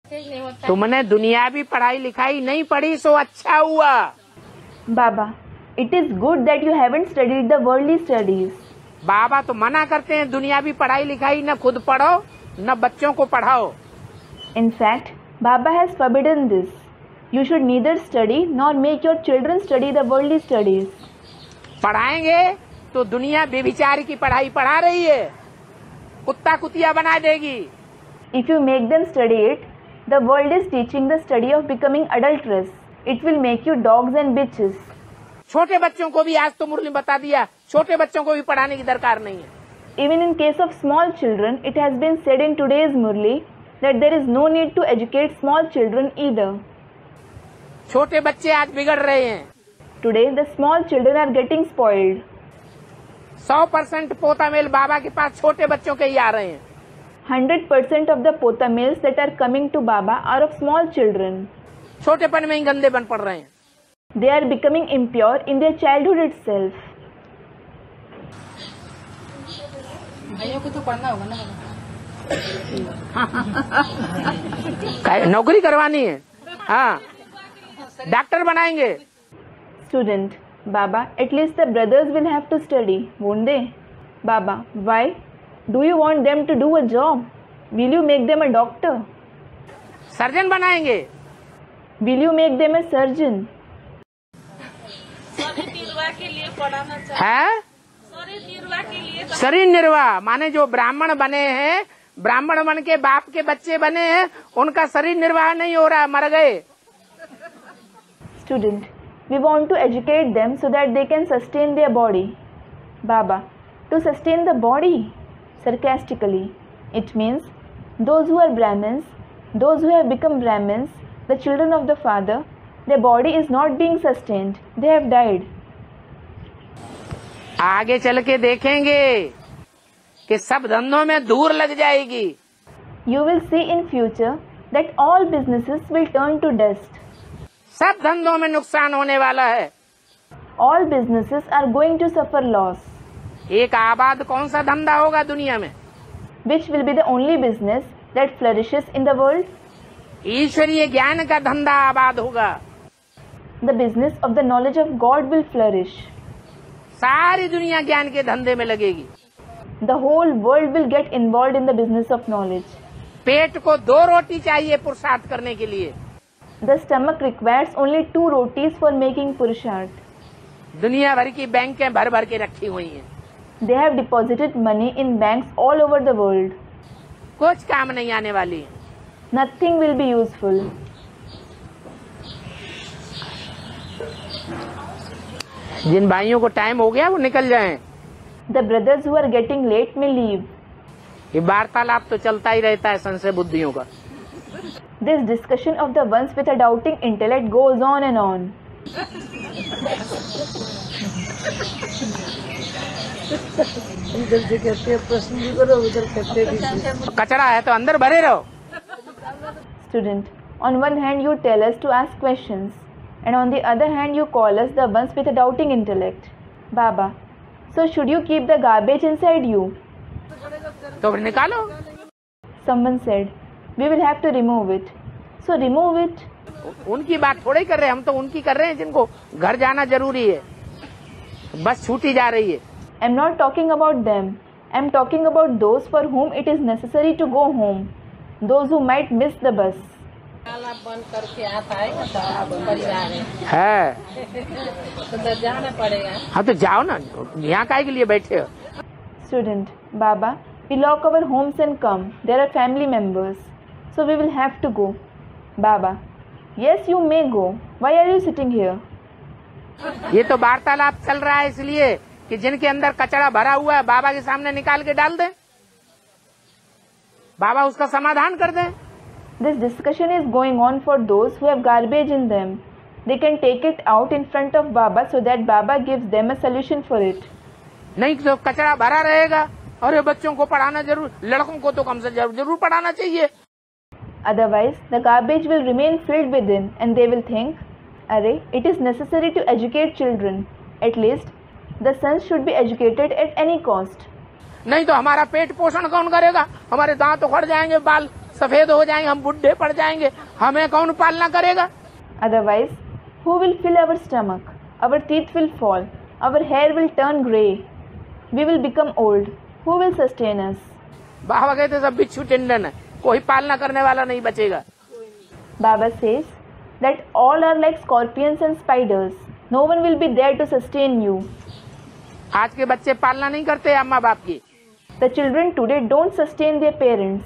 तुमने दुनियावी पढ़ाई लिखाई नहीं पढ़ी सो अच्छा हुआ। Baba, it is good that you haven't studied the worldly studies. बाबा तो मना करते हैं दुनियावी पढ़ाई लिखाई न खुद पढ़ो न बच्चों को पढ़ाओ। In fact, Baba has forbidden this. You should neither study nor make your children study the worldly studies. पढ़ाएंगे तो दुनिया बेविचार की पढ़ाई पढ़ा रही है, कुत्ता कुतिया बना देगी। If you make them study it, the world is teaching the study of becoming adulterous. It will make you dogs and bitches. छोटे बच्चों को भी आज तो मुरली बता दिया, छोटे बच्चों को भी पढ़ाने की दरकार नहीं है। Even in case of small children, it has been said in today's Murli that there is no need to educate small children either. छोटे बच्चे आज बिगड़ रहे हैं। Today, the small children are getting spoiled. 100% पोता मेल बाबा के पास छोटे बच्चों के ही आ रहे हैं। 100% of the pota males that are coming to Baba are of small children. छोटेपन में ही गंदे बन पड़ रहे हैं। They are becoming impure in their childhood itself. भाइयों को तो पढ़ना होगा ना। नौकरी करवानी है, हाँ, डॉक्टर बनाएंगे। Student, Baba, at least the brothers will have to study, won't they? Baba, why? Do you want them to do a job? Will you make them a doctor? Surgeon बनाएंगे। Will you make them a surgeon? है शरीर निर्वाह माने जो ब्राह्मण बने हैं, ब्राह्मण बन के बाप के बच्चे बने हैं, उनका शरीर निर्वाह नहीं हो रहा, मर गए। Student, we want to educate them so that they can sustain their body. Baba, to sustain the body? Sarcastically, it means those who are Brahmins, those who have become Brahmins, the children of the Father, their body is not being sustained. They have died. आगे चल के देखेंगे कि सब धंधों में धूल लग जाएगी। You will see in future that all businesses will turn to dust. सब धंधों में नुकसान होने वाला है। All businesses are going to suffer loss. एक आबाद कौन सा धंधा होगा दुनिया में? Which will be the only business that flourishes in the world? ईश्वरीय ज्ञान का धंधा आबाद होगा। The business of the knowledge of God will flourish. सारी दुनिया ज्ञान के धंधे में लगेगी। The whole world will get involved in the business of knowledge. पेट को 2 रोटी चाहिए पुरुषार्थ करने के लिए। The stomach requires only 2 rotis for making purusharth. दुनिया भर की बैंकें भर भर के रखी हुई हैं। They have deposited money in banks all over the world. कुछ काम नहीं आने वाली। Nothing will be useful. जिन भाइयों को टाइम हो गया वो निकल जाएं। The brothers who are getting late may leave. ये वार्तालाप तो चलता ही रहता है संशय बुद्धियों का। This discussion of the ones with a doubting intellect goes on and on. इधर से कहते हैं प्रश्न भी करो, उधर कहते हैं कचरा है तो अंदर भरे रहो। Student, on one hand you tell us to ask questions, and on the other hand you call us the ones with a doubting intellect. Baba, so should you keep the garbage inside you? तो फिर निकालो। Someone said, we will have to remove it. So remove it. उनकी बात थोड़ी कर रहे हैं, हम तो उनकी कर रहे हैं जिनको घर जाना जरूरी है, बस छूटी जा रही है। I'm not talking about them. I'm talking about those for whom it is necessary to go home. Those who might miss the bus. बंद करके आता है तो परिवार है तो जाना पड़ेगा। हाँ तो जाओ ना, यहाँ काहे के लिए बैठे हो? Student, Baba, we lock our homes and come. There are family members, so we will have to go. Baba, yes, you may go. Why are you sitting here? ये तो वार्तालाप चल रहा है इसलिए कि जिनके अंदर कचरा भरा हुआ है बाबा के सामने निकाल के डाल दें, बाबा उसका समाधान कर दें। This discussion is going on for those who have garbage in them. They can take it out in front of Baba so that Baba gives them a solution for it. नहीं तो कचरा भरा रहेगा। अरे बच्चों को पढ़ाना जरूर, लड़कों को तो कम से जरूर पढ़ाना चाहिए। Otherwise, the garbage will remain filled within and they will think, Arey, it is necessary to educate children. At least, the sons should be educated at any cost. नहीं तो हमारा पेट पोषण कौन करेगा? हमारे दांत उखड़ जाएंगे, बाल सफेद हो जाएंगे, हम बुढ़े पड़ जाएंगे, हमें कौन पालना करेगा? Otherwise, who will fill our stomach? Our teeth will fall. Our hair will turn grey. We will become old. Who will sustain us? बाबा कहते सब बिच्छू टिंडन है, कोई पालना करने वाला नहीं बचेगा। Baba says that all are like scorpions and spiders. No one will be there to sustain you. आज के बच्चे पालना नहीं करते अम्मा बाप की। The children today don't sustain their parents.